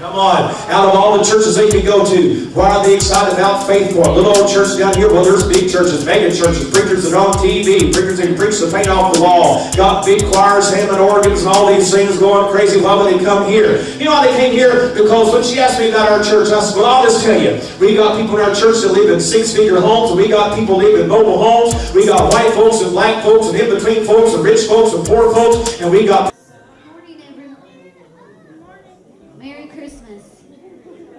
Come on. Out of all the churches they can go to, why are they excited about Faith Point? Little old churches down here, well, there's big churches, mega churches, preachers that are on TV, preachers that can preach the paint off the wall, got big choirs, Hammond organs, and all these things going crazy. Why would they come here? You know why they came here? Because when she asked me about our church, I said, well, I'll just tell you, we got people in our church that live in six-figure homes, and we got people live in mobile homes, we got white folks and black folks, and in-between folks, and rich folks, and poor folks, and we got...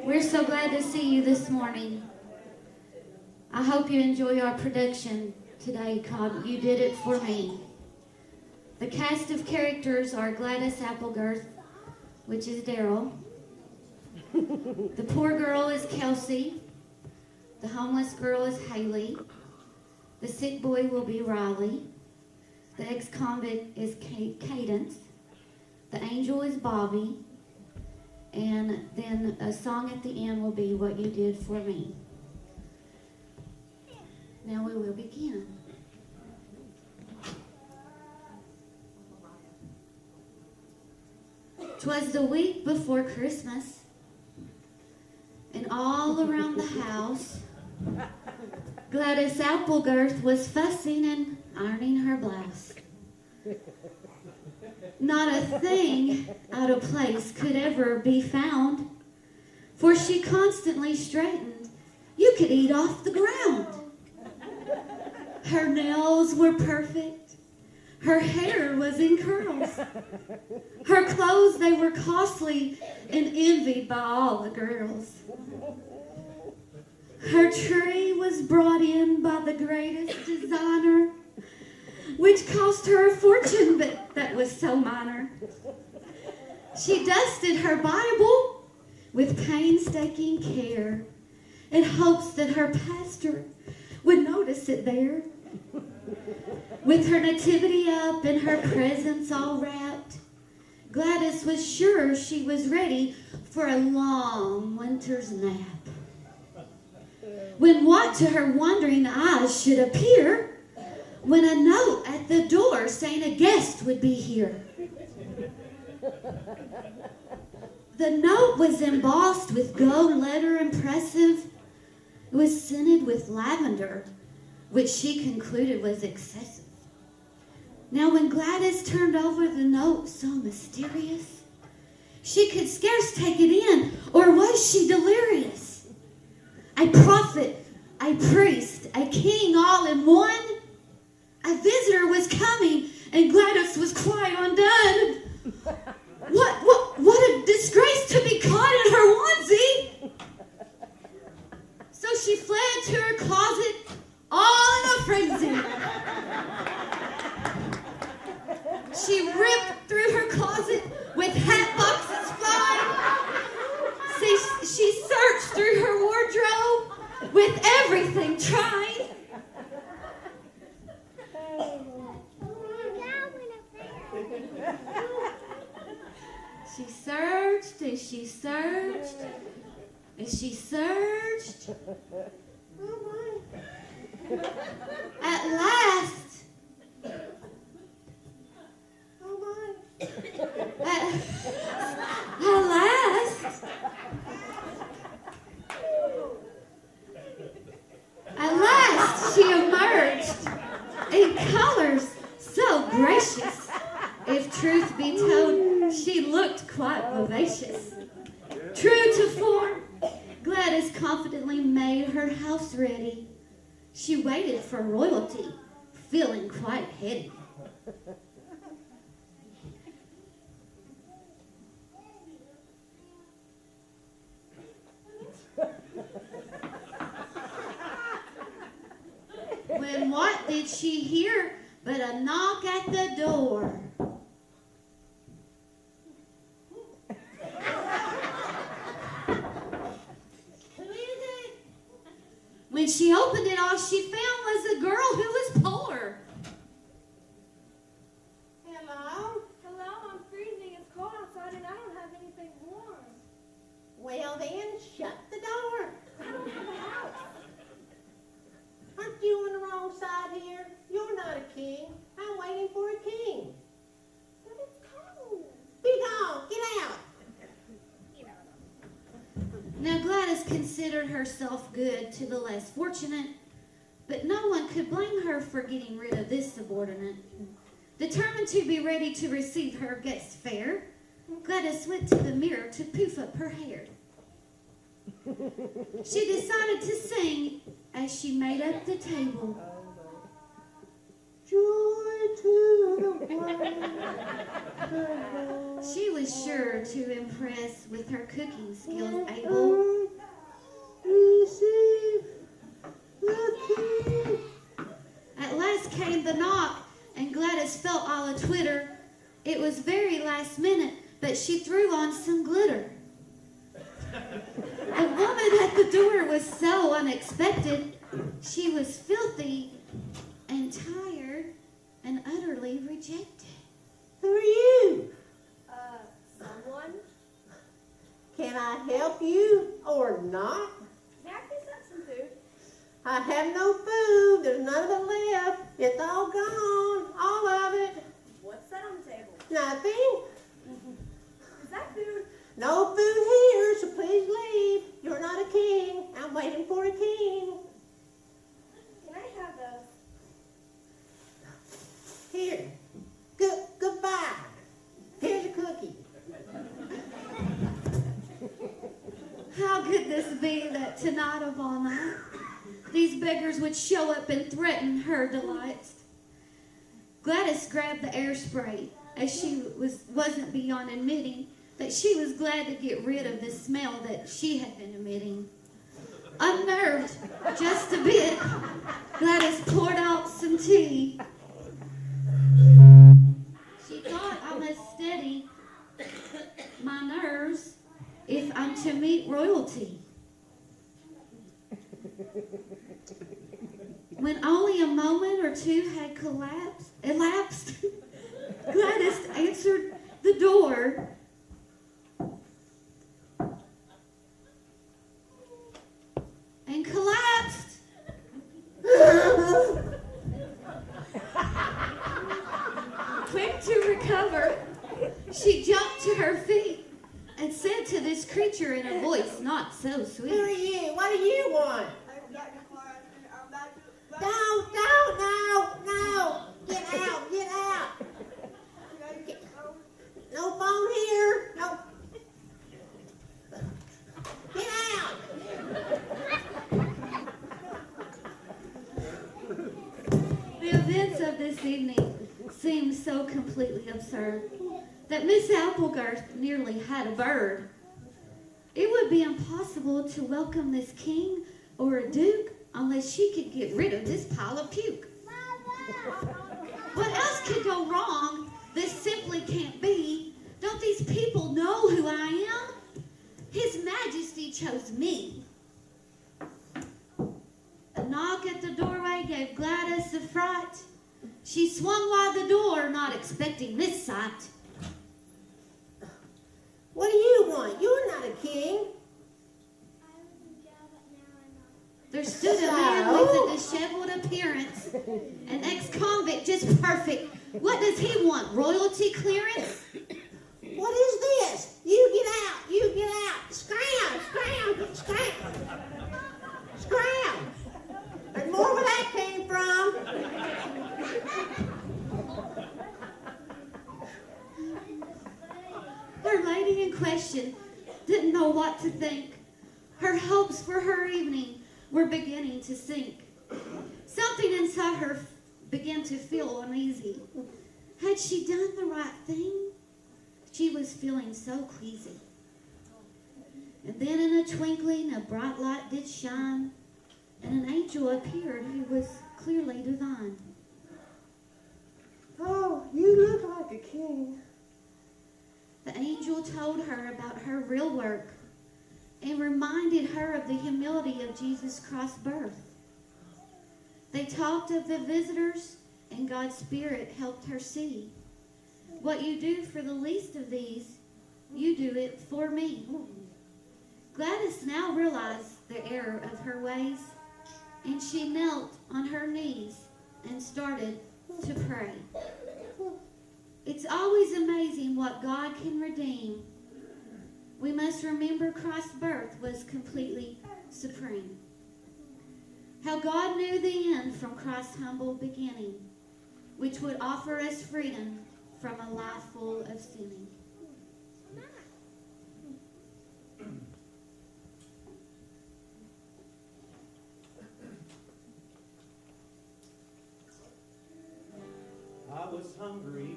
We're so glad to see you this morning. I hope you enjoy our production today called You Did It For Me. The cast of characters are Gladys Applegirth, which is Daryl. The poor girl is Kelsey. The homeless girl is Haley. The sick boy will be Riley. The ex-convict is Cadence. The angel is Bobby. And then a song at the end will be What You Did For Me. Now we will begin. 'Twas the week before Christmas, and all around the house, Gladys Applegirth was fussing and ironing her blouse. Not a thing out of place could ever be found, for she constantly straightened. You could eat off the ground. Her nails were perfect. Her hair was in curls. Her clothes, they were costly and envied by all the girls. Her tree was brought in by the greatest designer, which cost her a fortune, but that was so minor. She dusted her Bible with painstaking care in hopes that her pastor would notice it there. With her nativity up and her presents all wrapped, Gladys was sure she was ready for a long winter's nap. When what to her wondering eyes should appear, when a note at the door saying a guest would be here. The note was embossed with gold letter impressive. It was scented with lavender, which she concluded was excessive. Now when Gladys turned over the note so mysterious, she could scarce take it in, or was she delirious? A prophet, a priest, a king all in one. A visitor was coming, and Gladys was quite undone. What a disgrace to be caught in her onesie! So she fled to her closet, all in a frenzy. She ripped through her closet with hat boxes flying. She searched through her wardrobe with everything trying. She searched and she searched and she searched. At last, at last she emerged in colors so gracious. If truth be told, she looked quite vivacious. True to form, Gladys confidently made her house ready. She waited for royalty, feeling quite heady. When what did she hear but a knock at the door? When she opened it, all she found was a girl who was poor. Hello? Hello, I'm freezing. It's cold outside and I don't have anything warm. Well then, shut the door. I don't have a house. Aren't you on the wrong side here? You're not a king. I'm waiting for a king. But it's cold. Be gone. Get out. Gladys considered herself good to the less fortunate, but no one could blame her for getting rid of this subordinate. Determined to be ready to receive her guest fare, Gladys went to the mirror to poof up her hair. She decided to sing as she made up the table. Joy to the world. She was sure to impress with her cooking skills, Abel. Receive the King. At last came the knock, and Gladys felt all a twitter. It was very last minute, but she threw on some glitter. The woman at the door was so unexpected. She was filthy and tired and utterly rejected. Who are you? Someone? Can I help you or not? May I please have some food? I have no food. There's none of it left. It's all gone. All of it. What's that on the table? Nothing. Is that food? No food here, so please leave. You're not a king. I'm waiting for a king. Can I have those? Here. Goodbye. Here's a cookie. How could this be that tonight of all night, these beggars would show up and threaten her delights? Gladys grabbed the air spray, as she wasn't beyond admitting that she was glad to get rid of the smell that she had been emitting. Unnerved just a bit, Gladys poured out some tea. She thought, I must steady my nerves if I'm to meet royalty. When only a moment or two had elapsed, Gladys answered the door. And collapsed. Quick to recover, she jumped to her feet and said to this creature in a voice not so Who are sweet, you? What do you want? Don't, no. Get out. No phone here. No. Get out. The events of this evening seemed so completely absurd that Miss Applegarth nearly had a bird. It would be impossible to welcome this king or a duke unless she could get rid of this pile of puke. What else could go wrong? This simply can't be. Don't these people know who I am? His Majesty chose me. A knock at the doorway gave Gladys a fright. She swung wide the door, not expecting this sight. What do you want? You're not a king. I was in jail, but now I'm not. There stood a man with a disheveled appearance, an ex-convict, just perfect. What does he want, royalty clearance? What is this? You get out. Scram. There's more where that came from. Her lady in question didn't know what to think. Her hopes for her evening were beginning to sink. Something inside her began to feel uneasy. Had she done the right thing? She was feeling so queasy. And then in a twinkling, a bright light did shine, and an angel appeared who was clearly divine. Oh, you look like a king. The angel told her about her real work and reminded her of the humility of Jesus Christ's birth. They talked of the visitors, and God's Spirit helped her see. What you do for the least of these, you do it for me. Gladys now realized the error of her ways, and she knelt on her knees and started to pray. It's always amazing what God can redeem we must remember Christ's birth was completely supreme. How God knew the end from Christ's humble beginning, which would offer us freedom from a life full of sinning. I was hungry,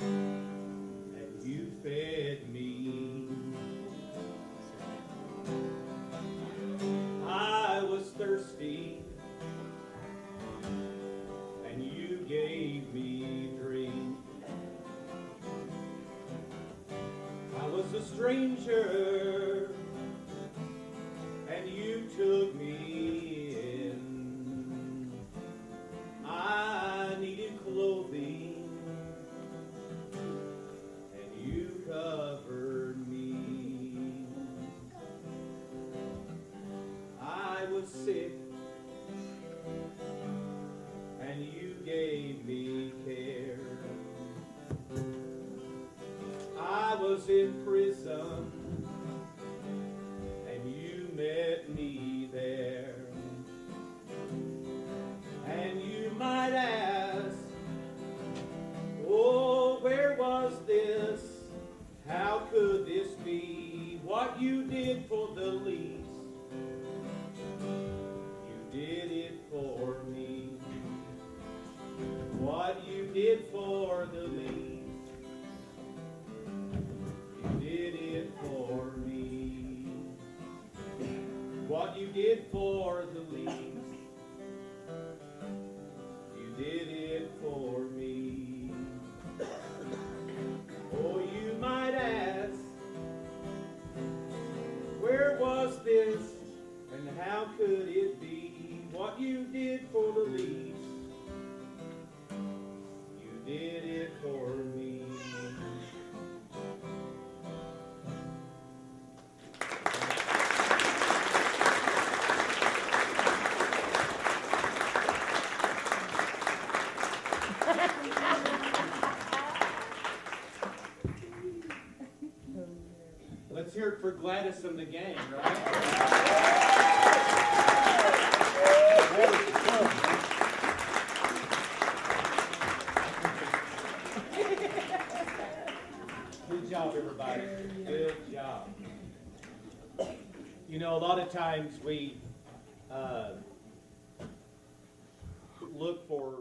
and you fed me. I was thirsty, and you gave me drink. I was a stranger, and you took me in. I needed clothing, and you covered me. I was sick, and you gave me care. I was in prison, and you met me there. And you might ask, oh, where was this? How could this be? What you did for the least, you did it for me. What you did for the least, you did it for me. What you did for the least, did it for me. Oh, you might ask, where was this and how could it be? What you did for the least, you did it for me. Let's hear it for Gladys and the gang, right? Good job, everybody. Good job. You know, a lot of times we look for